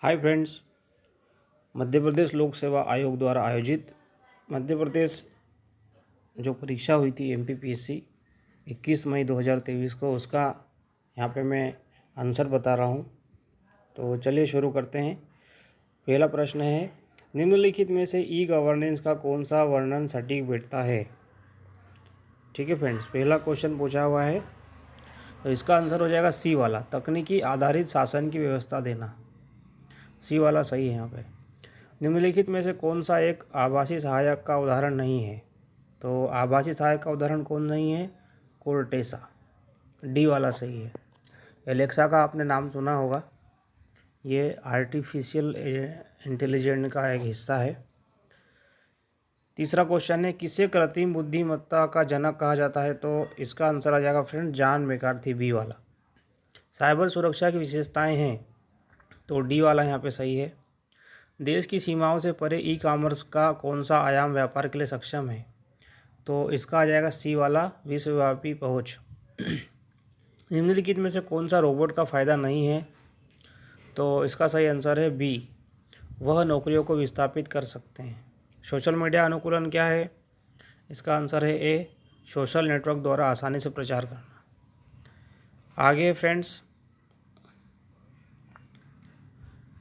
Hi friends. Madhya Pradesh लोक सेवा आयोग द्वारा आयोजित मध्य प्रदेश जो परीक्षा हुई थी MPPSC 21 मई 2023 को, उसका यहाँ पे मैं आंसर बता रहा हूँ। तो चलिए शुरू करते हैं। पहला प्रश्न है, निम्नलिखित में से ई गवर्नेंस का कौन सा वर्णन सटीक बैठता है। ठीक है फ्रेंड्स, पहला क्वेश्चन पूछा हुआ है तो इसका आंसर हो जाएगा सी वाला, तकनीकी आधारित शासन की व्यवस्था देना। सी वाला सही है यहाँ पे। निम्नलिखित में से कौन सा एक आभासी सहायक का उदाहरण नहीं है। तो आभासी सहायक का उदाहरण कौन नहीं है? कोर्टेसा। डी वाला सही है। एलेक्सा का आपने नाम सुना होगा, ये आर्टिफिशियल इंटेलिजेंस का एक हिस्सा है। तीसरा क्वेश्चन है, किसे कृत्रिम बुद्धिमत्ता का जनक कहा जाता है। तो इसका आंसर आ जाएगा फ्रेंड जॉन मैकार्थी, बी वाला। साइबर सुरक्षा की विशेषताएं हैं तो डी वाला यहाँ पे सही है। देश की सीमाओं से परे ई कॉमर्स का कौन सा आयाम व्यापार के लिए सक्षम है। तो इसका आ जाएगा सी वाला, विश्वव्यापी पहुंच। निम्नलिखित में से कौन सा रोबोट का फ़ायदा नहीं है। तो इसका सही आंसर है बी, वह नौकरियों को विस्थापित कर सकते हैं। सोशल मीडिया अनुकूलन क्या है। इसका आंसर है ए, सोशल नेटवर्क द्वारा आसानी से प्रचार करना। आगे फ्रेंड्स,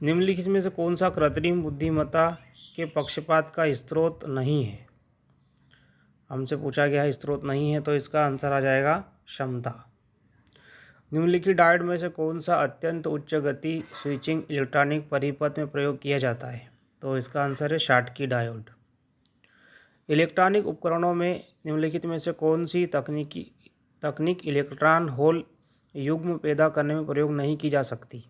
निम्नलिखित में से कौन सा कृत्रिम बुद्धिमत्ता के पक्षपात का स्रोत नहीं है। हमसे पूछा गया है स्रोत नहीं है, तो इसका आंसर आ जाएगा क्षमता। निम्नलिखित डायोड में से कौन सा अत्यंत उच्च गति स्विचिंग इलेक्ट्रॉनिक परिपथ में प्रयोग किया जाता है। तो इसका आंसर है शॉटकी डायोड। इलेक्ट्रॉनिक उपकरणों में निम्नलिखित में से कौन सी तकनीक इलेक्ट्रॉन होल युग्म पैदा करने में प्रयोग नहीं की जा सकती।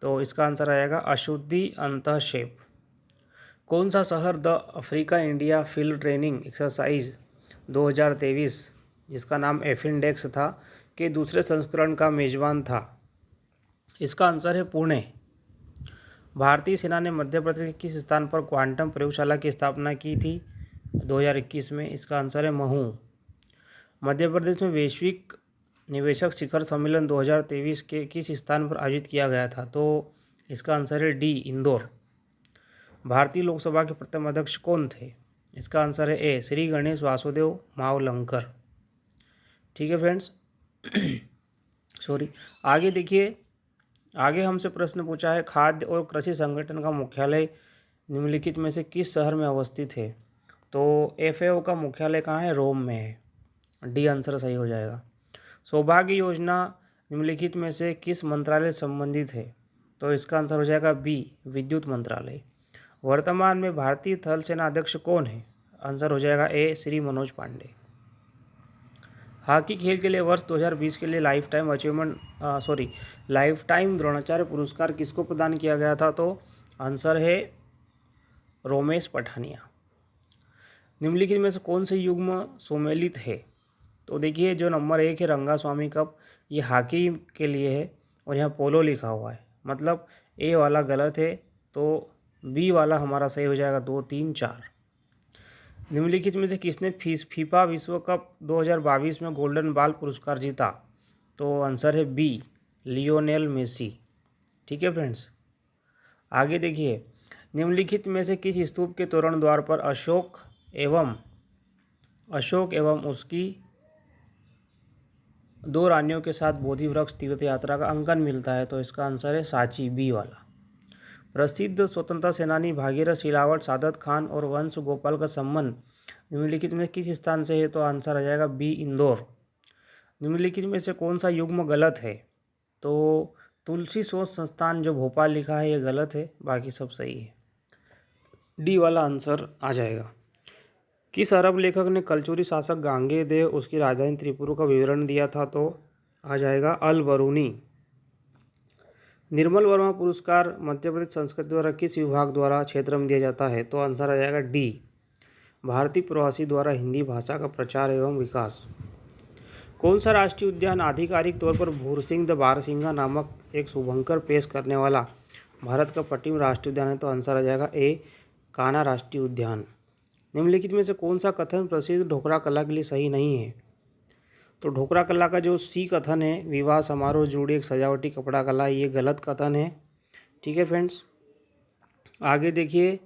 तो इसका आंसर आएगा अशुद्धि अंतःक्षेप। कौन सा शहर the Africa India field training exercise 2023, जिसका नाम एफिनडेक्स था, के दूसरे संस्करण का मेजबान था। इसका आंसर है पुणे। भारतीय सेना ने मध्य प्रदेश के किस स्थान पर क्वांटम प्रयोगशाला की स्थापना की थी 2021 में। इसका आंसर है महू। मध्य प्रदेश में वैश्विक निवेशक शिखर सम्मेलन 2023 के किस स्थान पर आयोजित किया गया था। तो इसका आंसर है डी, इंदौर। भारतीय लोकसभा के प्रथम अध्यक्ष कौन थे। इसका आंसर है ए, श्री गणेश वासुदेव मावलंकर। ठीक है फ्रेंड्स। सॉरी, आगे देखिए, आगे हमसे प्रश्न पूछा है, खाद्य और कृषि संगठन का मुख्यालय निम्नलिखित में से किस शहर में अवस्थित है। तो FAO का मुख्यालय कहाँ है? रोम में है। डी आंसर सही हो जाएगा। सौभाग्य योजना निम्नलिखित में से किस मंत्रालय से संबंधित है। तो इसका आंसर हो जाएगा बी, विद्युत मंत्रालय। वर्तमान में भारतीय थल सेना अध्यक्ष कौन है। आंसर हो जाएगा ए, श्री मनोज पांडे। हॉकी खेल के लिए वर्ष 2020 के लिए लाइफ टाइम द्रोणाचार्य पुरस्कार किसको प्रदान किया गया था। तो आंसर है रोमेश पठानिया। निम्नलिखित में से कौन से युग्म सुमेलित है। तो देखिए, जो नंबर 1 है रंगास्वामी कप, ये हॉकी के लिए है और यहाँ पोलो लिखा हुआ है, मतलब ए वाला गलत है, तो बी वाला हमारा सही हो जाएगा 2, 3, 4। निम्नलिखित में से किसने फीफा विश्व कप 2022 में गोल्डन बॉल पुरस्कार जीता। तो आंसर है बी, लियोनेल मेसी। ठीक है फ्रेंड्स। आगे देखिए, निम्नलिखित में से किस स्तूप के तोरण द्वार पर अशोक एवं उसकी 2 रानियों के साथ बोधि वृक्ष तीर्थ यात्रा का अंकन मिलता है। तो इसका आंसर है सांची, बी वाला। प्रसिद्ध स्वतंत्रता सेनानी भागीरथ शिलावट, सादत खान और वंश गोपाल का संबंध निम्नलिखित में किस स्थान से है। तो आंसर आ जाएगा बी, इंदौर। निम्नलिखित में से कौन सा युग्म गलत है। तो तुलसी शोध संस्थान जो भोपाल लिखा है ये गलत है, बाकी सब सही है। डी वाला आंसर आ जाएगा। किस अरब लेखक ने कलचुरी शासक गांगे देव उसकी राजधानी त्रिपुरा का विवरण दिया था। तो आ जाएगा अल बरूनी। निर्मल वर्मा पुरस्कार मध्य प्रदेश संस्कृति द्वारा किस विभाग द्वारा क्षेत्र में दिया जाता है। तो आंसर आ जाएगा डी, भारतीय प्रवासी द्वारा हिंदी भाषा का प्रचार एवं विकास। कौन सा राष्ट्रीय उद्यान आधिकारिक तौर पर भूरसिंह द बारहसिंघा नामक एक शुभंकर पेश करने वाला भारत का 25वां राष्ट्रीय उद्यान है। तो आंसर आ जाएगा ए, कान्हा राष्ट्रीय उद्यान। निम्नलिखित में से कौन सा कथन प्रसिद्ध ढोकरा कला के लिए सही नहीं है। तो ढोकरा कला का जो सी कथन है, विवाह समारोह जुड़ी एक सजावटी कपड़ा कला, ये गलत कथन है। ठीक है फ्रेंड्स, आगे देखिए,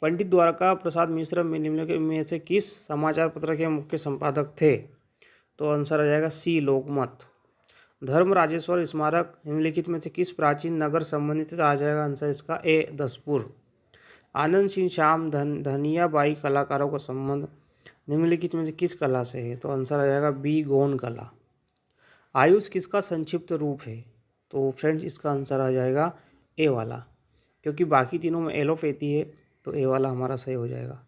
पंडित द्वारका प्रसाद मिश्र निम्नलिखित में से किस समाचार पत्र के मुख्य संपादक थे? तो आंसर आ जाएगा सी, लोकमत। धर्म राजेश्वर स्मारक निम्नलिखित में से किस प्राचीन नगर संबंधित आ जाएगा? आंसर इसका ए, दसपुर। आनंद सिंह श्याम धनिया बाई कलाकारों का संबंध निम्नलिखित में से किस कला से है? तो आंसर आ जाएगा बी, गौण कला। आयुष किसका संक्षिप्त रूप है? तो फ्रेंड्स इसका आंसर आ जाएगा ए वाला, क्योंकि बाकी तीनों में एलोपैथी है, तो ए वाला हमारा सही हो जाएगा।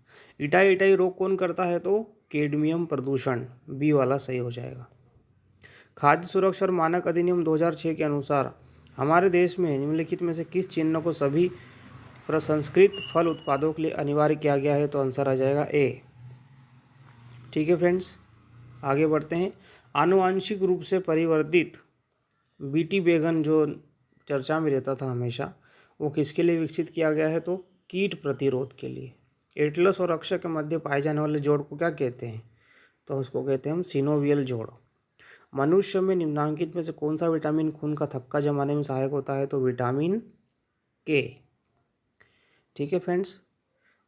इटाई इटाई रोग कौन करता है? तो कैडमियम प्रदूषण, बी वाला सही हो जाएगा। खाद्य सुरक्षा और मानक अधिनियम 2006 के अनुसार हमारे देश में निम्नलिखित में से किस चिन्ह को सभी प्रसंस्कृत फल उत्पादों के लिए अनिवार्य किया गया है? तो आंसर आ जाएगा ए। ठीक है फ्रेंड्स, आगे बढ़ते हैं। आनुवांशिक रूप से परिवर्तित बीटी बैगन जो चर्चा में रहता था हमेशा, वो किसके लिए विकसित किया गया है? तो कीट प्रतिरोध के लिए। एटलस और अक्षय के मध्य पाए जाने वाले जोड़ को क्या कहते हैं? तो उसको कहते हैं हम सिनोवियल जोड़। मनुष्य में निम्नलिखित में से कौन सा विटामिन खून का थक्का जमाने में सहायक होता है? तो विटामिन के। ठीक है फ्रेंड्स,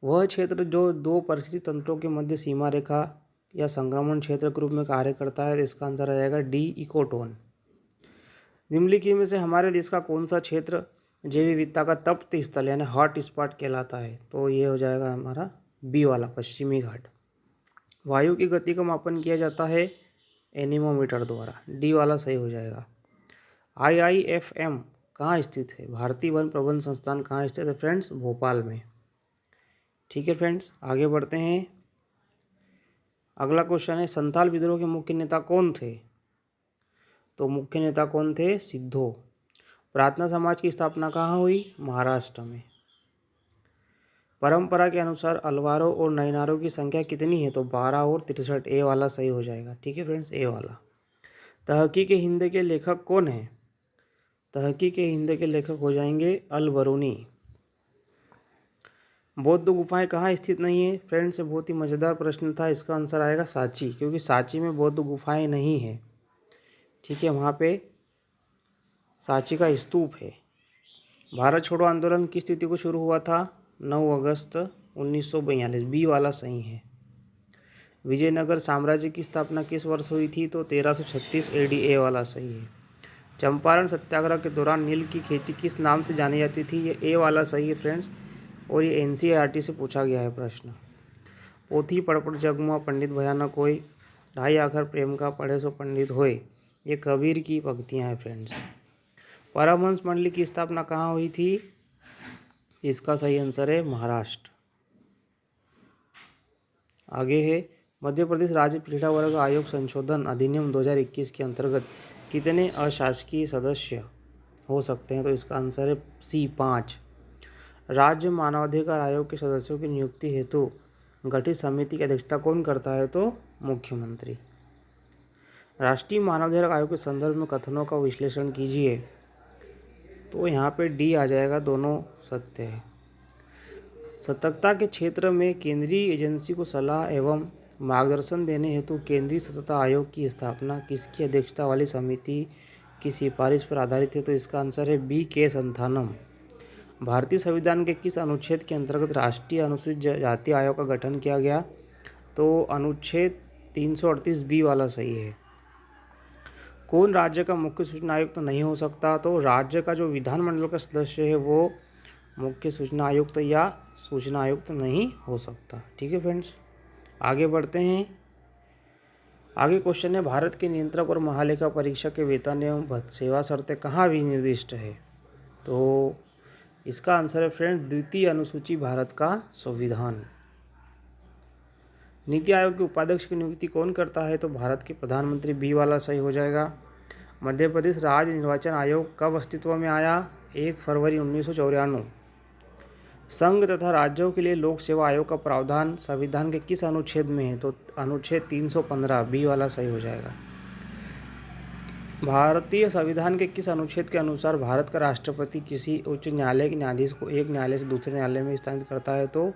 वह क्षेत्र जो दो परिस्थिति तंत्रों के मध्य सीमा रेखा या संक्रमण क्षेत्र के रूप में कार्य करता है, तो इसका आंसर आ जाएगा डी, इकोटोन। निम्नलिखित में से हमारे देश का कौन सा क्षेत्र जैव विविधता का तप्त स्थल यानी हॉट स्पॉट कहलाता है? तो ये हो जाएगा हमारा बी वाला, पश्चिमी घाट। वायु की गति का मापन किया जाता है एनीमोमीटर द्वारा, डी वाला सही हो जाएगा। IIFM कहाँ स्थित है? भारतीय वन प्रबंध संस्थान कहाँ स्थित है? फ्रेंड्स भोपाल में। ठीक है फ्रेंड्स, आगे बढ़ते हैं। अगला क्वेश्चन है, संथाल विद्रोह के मुख्य नेता कौन थे? तो मुख्य नेता कौन थे? सिद्धो। प्रार्थना समाज की स्थापना कहाँ हुई? महाराष्ट्र में। परंपरा के अनुसार अलवारों और नैनारों की संख्या कितनी है? तो 12 और 63, ए वाला सही हो जाएगा। ठीक है फ्रेंड्स, ए वाला। तहकीक हिंद के लेखक कौन है? तहकीक हिंद के लेखक हो जाएंगे अल बरूनी। बौद्ध गुफाएं कहाँ स्थित नहीं है? फ्रेंड्स बहुत ही मज़ेदार प्रश्न था, इसका आंसर आएगा सांची, क्योंकि सांची में बौद्ध गुफाएं नहीं है। ठीक है, वहाँ पे सांची का स्तूप है। भारत छोड़ो आंदोलन किस तिथि को शुरू हुआ था? 9 अगस्त 1942, बी वाला सही है। विजयनगर साम्राज्य की स्थापना किस वर्ष हुई थी? तो 1336 AD, ए वाला सही है। चंपारण सत्याग्रह के दौरान नील की खेती किस नाम से जानी जाती थी? ये ए वाला सही है फ्रेंड्स, और ये NCERT से पूछा गया है प्रश्न। पोथी पढ़ जगमुआ पंडित भयानक होय, ढाई आखर प्रेम का पढ़े सो पंडित होय, ये कबीर की पंक्तियाँ हैं फ्रेंड्स। परमहंस मंडली की स्थापना कहाँ हुई थी? इसका सही आंसर है महाराष्ट्र। आगे है, मध्य प्रदेश राज्य पिछड़ा वर्ग आयोग संशोधन अधिनियम 2021 के अंतर्गत कितने अशासकीय सदस्य हो सकते हैं? तो इसका आंसर है सी, 5। राज्य मानवाधिकार आयोग के सदस्यों की नियुक्ति हेतु गठित समिति की अध्यक्षता कौन करता है? तो मुख्यमंत्री। राष्ट्रीय मानवाधिकार आयोग के संदर्भ में कथनों का विश्लेषण कीजिए। तो यहाँ पे डी आ जाएगा, दोनों सत्य है। सतर्कता के क्षेत्र में केंद्रीय एजेंसी को सलाह एवं मार्गदर्शन देने हेतु केंद्रीय सतर्कता आयोग की स्थापना किसकी अध्यक्षता वाली समिति की सिफारिश पर आधारित है? तो इसका आंसर है बी, के संथानम। भारतीय संविधान के किस अनुच्छेद के अंतर्गत राष्ट्रीय अनुसूचित जाति आयोग का गठन किया गया? तो अनुच्छेद 338, बी वाला सही है। कौन राज्य का मुख्य सूचना आयुक्त नहीं हो सकता? तो राज्य का जो विधानमंडल का सदस्य है वो मुख्य सूचना आयुक्त या सूचना आयुक्त नहीं हो सकता। ठीक है फ्रेंड्स, आगे बढ़ते हैं। आगे क्वेश्चन है, भारत के नियंत्रक और महालेखा परीक्षक के वेतन एवं सेवा शर्तें कहाँ विनिर्दिष्ट है? तो इसका आंसर है फ्रेंड्स द्वितीय अनुसूची भारत का संविधान। नीति आयोग के उपाध्यक्ष की नियुक्ति कौन करता है? तो भारत के प्रधानमंत्री, बी वाला सही हो जाएगा। मध्य प्रदेश राज्य निर्वाचन आयोग कब अस्तित्व में आया? 1 फरवरी 1994। संघ तथा राज्यों के लिए लोक सेवा आयोग का प्रावधान संविधान के किस अनुच्छेद में है? तो अनुच्छेद 315, बी वाला सही हो जाएगा। भारतीय संविधान के किस अनुच्छेद के अनुसार भारत का राष्ट्रपति किसी उच्च न्यायालय के न्यायाधीश को एक न्यायालय से दूसरे न्यायालय में स्थानांतरित करता है? तो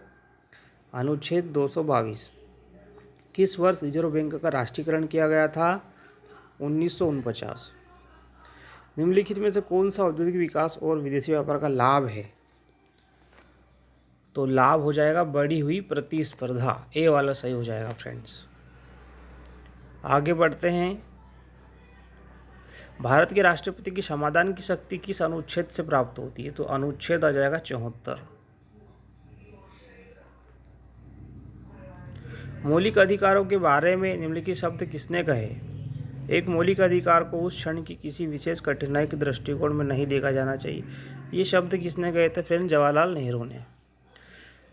अनुच्छेद 222। किस वर्ष रिजर्व बैंक का राष्ट्रीयकरण किया गया था? 1949। निम्नलिखित में से कौन सा औद्योगिक विकास और विदेशी व्यापार का लाभ है? तो लाभ हो जाएगा बढ़ी हुई प्रतिस्पर्धा, ए वाला सही हो जाएगा फ्रेंड्स। आगे बढ़ते हैं। भारत के राष्ट्रपति की समाधान की शक्ति किस अनुच्छेद से प्राप्त होती है? तो अनुच्छेद आ जाएगा 74। मौलिक अधिकारों के बारे में निम्नलिखित शब्द किसने कहे? एक मौलिक अधिकार को उस क्षण की किसी विशेष कठिनाई के दृष्टिकोण में नहीं देखा जाना चाहिए। ये शब्द किसने कहे थे फ्रेंड? जवाहरलाल नेहरू ने।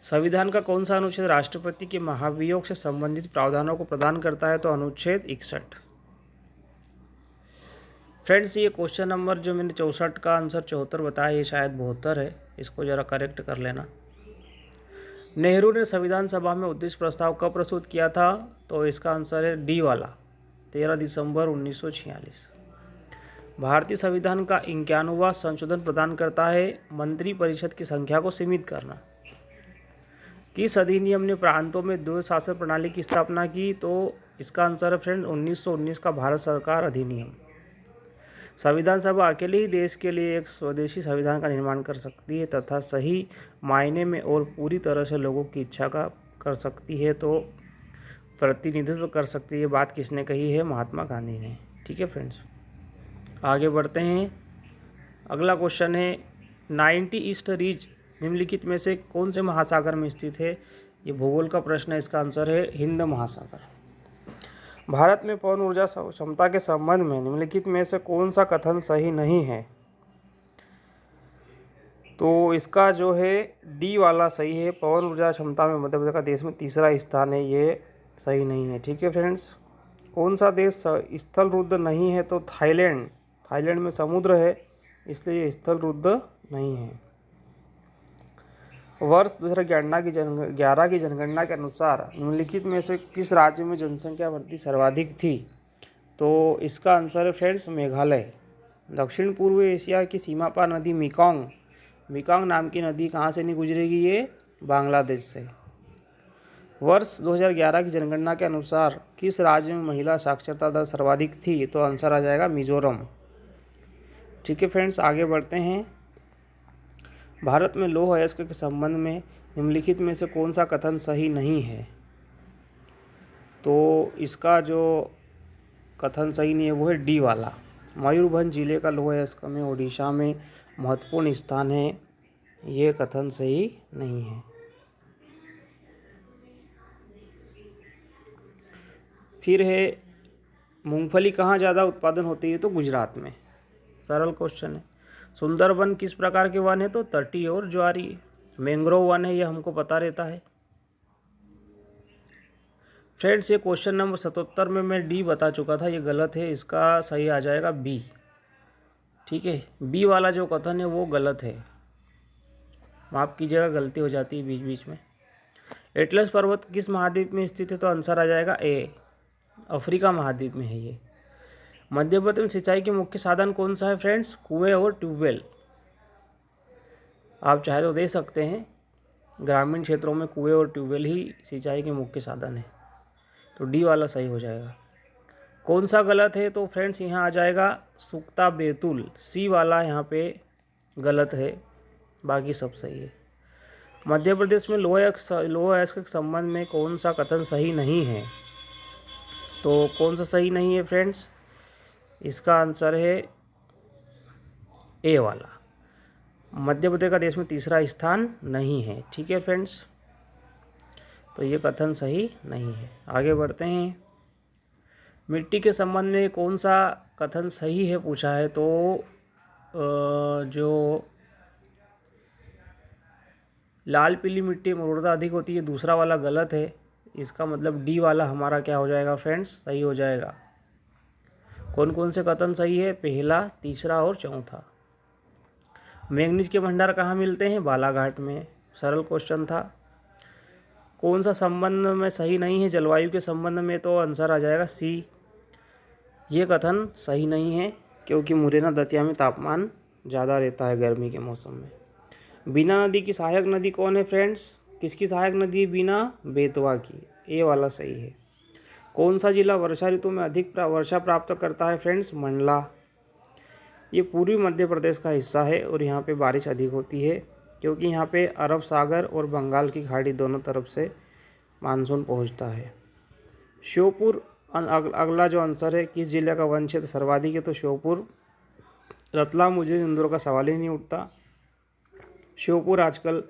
संविधान का कौन सा अनुच्छेद राष्ट्रपति के महाभियोग से संबंधित प्रावधानों को प्रदान करता है? तो अनुच्छेद 61। फ्रेंड्स, ये क्वेश्चन नंबर जो मैंने 64 का आंसर 74 बताया, ये शायद 72 है, इसको ज़रा करेक्ट कर लेना। नेहरू ने संविधान सभा में उद्देश्य प्रस्ताव कब प्रस्तुत किया था? तो इसका आंसर है डी वाला, 13 दिसंबर 1946। भारतीय संविधान का 51वां संशोधन प्रदान करता है मंत्रिपरिषद की संख्या को सीमित करना। किस अधिनियम ने प्रांतों में द्वैध शासन प्रणाली की स्थापना की? तो इसका आंसर है फ्रेंड 1919 का भारत सरकार अधिनियम। संविधान सभा अकेले ही देश के लिए एक स्वदेशी संविधान का निर्माण कर सकती है तथा सही मायने में और पूरी तरह से लोगों की इच्छा का कर सकती है, तो प्रतिनिधित्व कर सकती है। बात किसने कही है? महात्मा गांधी ने। ठीक है फ्रेंड्स, आगे बढ़ते हैं। अगला क्वेश्चन है 90 ईस्ट रीज निम्नलिखित में से कौन से महासागर में स्थित है? ये भूगोल का प्रश्न है, इसका आंसर है हिंद महासागर। भारत में पवन ऊर्जा क्षमता के संबंध में निम्नलिखित में से कौन सा कथन सही नहीं है? तो इसका जो है डी वाला सही है। पवन ऊर्जा क्षमता में मध्य प्रदेश का देश में तीसरा स्थान है, ये सही नहीं है। ठीक है फ्रेंड्स, कौन सा देश स्थल रुद्ध नहीं है? तो थाईलैंड। थाईलैंड में समुद्र है, इसलिए ये स्थल रुद्ध नहीं है। वर्ष 2011 की जनगणना के अनुसार निम्नलिखित में से किस राज्य में जनसंख्या वृद्धि सर्वाधिक थी? तो इसका आंसर है फ्रेंड्स मेघालय। दक्षिण पूर्व एशिया की सीमा पार नदी मिकांग नाम की नदी कहाँ से नहीं गुजरेगी? ये बांग्लादेश से। वर्ष 2011 की जनगणना के अनुसार किस राज्य में महिला साक्षरता दर सर्वाधिक थी? तो आंसर आ जाएगा मिजोरम। ठीक है फ्रेंड्स, आगे बढ़ते हैं। भारत में लौह अयस्क के संबंध में निम्नलिखित में से कौन सा कथन सही नहीं है? तो इसका जो कथन सही नहीं है वो है डी वाला। मयूरभंज जिले का लौह अयस्क में ओडिशा में महत्वपूर्ण स्थान है, ये कथन सही नहीं है। फिर है मूंगफली कहाँ ज़्यादा उत्पादन होती है? तो गुजरात में। सरल क्वेश्चन है। सुंदरबन किस प्रकार के वन है? तो तटीय और ज्वारीय। मैंग्रोव वन है, यह हमको पता रहता है। फ्रेंड्स, ये क्वेश्चन नंबर 77 में मैं डी बता चुका था, ये गलत है, इसका सही आ जाएगा बी। ठीक है, बी वाला जो कथन है वो गलत है, माफ़ कीजिएगा, गलती हो जाती है बीच बीच में। एटलस पर्वत किस महाद्वीप में स्थित है? तो आंसर आ जाएगा ए, अफ्रीका महाद्वीप में है ये। मध्य प्रदेश में सिंचाई के मुख्य साधन कौन सा है फ्रेंड्स? कुएं और ट्यूबवेल। आप चाहे तो दे सकते हैं, ग्रामीण क्षेत्रों में कुएं और ट्यूबवेल ही सिंचाई के मुख्य साधन है, तो डी वाला सही हो जाएगा। कौन सा गलत है? तो फ्रेंड्स यहाँ आ जाएगा सुक्ता बैतूल, सी वाला यहाँ पे गलत है, बाकी सब सही है। मध्य प्रदेश में लोह अयस्क के संबंध में कौन सा कथन सही नहीं है? तो कौन सा सही नहीं है फ्रेंड्स? इसका आंसर है ए वाला, मध्य प्रदेश का देश में तीसरा स्थान नहीं है। ठीक है फ्रेंड्स, तो ये कथन सही नहीं है। आगे बढ़ते हैं। मिट्टी के संबंध में कौन सा कथन सही है पूछा है, तो जो लाल पीली मिट्टी में उर्वरता अधिक होती है, दूसरा वाला गलत है, इसका मतलब डी वाला हमारा क्या हो जाएगा फ्रेंड्स? सही हो जाएगा। कौन कौन से कथन सही है? पहला, तीसरा और चौथा। मैंगनीज के भंडार कहाँ मिलते हैं? बालाघाट में। सरल क्वेश्चन था। कौन सा संबंध में सही नहीं है जलवायु के संबंध में? तो आंसर आ जाएगा सी, ये कथन सही नहीं है, क्योंकि मुरैना दतिया में तापमान ज़्यादा रहता है गर्मी के मौसम में। बीना नदी की सहायक नदी कौन है फ्रेंड्स? किसकी सहायक नदी है बीना? बेतवा की, ए वाला सही है। कौन सा जिला वर्षा ऋतु में अधिक वर्षा प्राप्त करता है फ्रेंड्स? मंडला। ये पूर्वी मध्य प्रदेश का हिस्सा है और यहाँ पे बारिश अधिक होती है क्योंकि यहाँ पे अरब सागर और बंगाल की खाड़ी दोनों तरफ से मानसून पहुँचता है। श्योपुर अगला जो आंसर है, किस जिले का वन क्षेत्र सर्वाधिक है, तो श्योपुर। रतलाम उज्जैन इंदौर का सवाल ही नहीं उठता। श्योपुर आजकल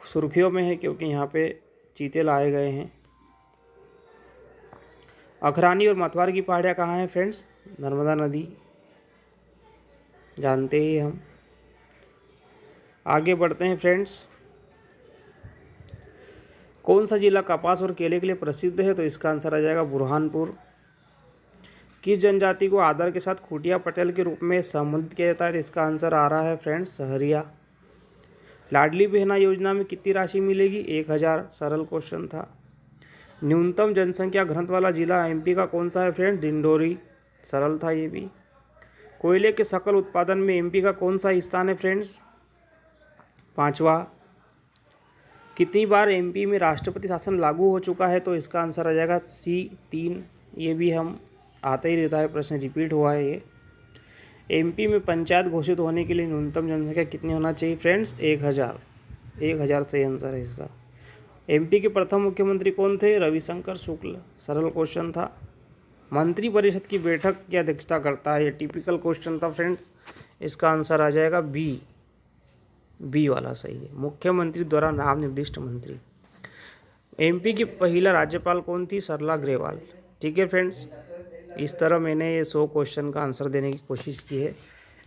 सुर्खियों में है क्योंकि यहाँ पे चीते लाए गए हैं। अखरानी और मतवार की पहाड़ियाँ कहाँ हैं फ्रेंड्स? नर्मदा नदी, जानते ही हम। आगे बढ़ते हैं फ्रेंड्स। कौन सा जिला कपास और केले के लिए प्रसिद्ध है? तो इसका आंसर आ जाएगा बुरहानपुर। किस जनजाति को आदर के साथ खूटिया पटेल के रूप में संबोधित किया जाता है? तो इसका आंसर आ रहा है फ्रेंड्स सहरिया। लाडली बहना योजना में कितनी राशि मिलेगी? 1000। सरल क्वेश्चन था। न्यूनतम जनसंख्या घनत्व वाला जिला एमपी का कौन सा है फ्रेंड्स? डिंडोरी। सरल था ये भी। कोयले के सकल उत्पादन में एमपी का कौन सा स्थान है फ्रेंड्स? 5वां। कितनी बार एमपी में राष्ट्रपति शासन लागू हो चुका है? तो इसका आंसर आ जाएगा सी 3। ये भी हम आता ही रहता है, प्रश्न रिपीट हुआ है ये। एमपी में पंचायत घोषित होने के लिए न्यूनतम जनसंख्या कितनी होना चाहिए फ्रेंड्स? 1000। 1000 सही आंसर है इसका। एमपी के प्रथम मुख्यमंत्री कौन थे? रविशंकर शुक्ल। सरल क्वेश्चन था। मंत्रिपरिषद की बैठक की अध्यक्षता करता है? ये टिपिकल क्वेश्चन था फ्रेंड्स। इसका आंसर आ जाएगा बी वाला सही है। मुख्यमंत्री द्वारा नाम निर्दिष्ट मंत्री। एमपी की पहिला राज्यपाल कौन थी? सरला ग्रेवाल। ठीक है फ्रेंड्स, इस तरह मैंने ये 100 क्वेश्चन का आंसर देने की कोशिश की है।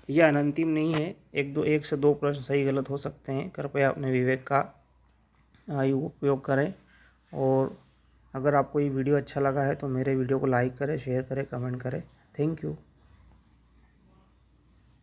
यह अनंतिम नहीं है, एक से दो प्रश्न सही गलत हो सकते हैं। कृपया अपने विवेक का उपयोग करें और अगर आपको ये वीडियो अच्छा लगा है तो मेरे वीडियो को लाइक करें, शेयर करें, कमेंट करें। Thank you.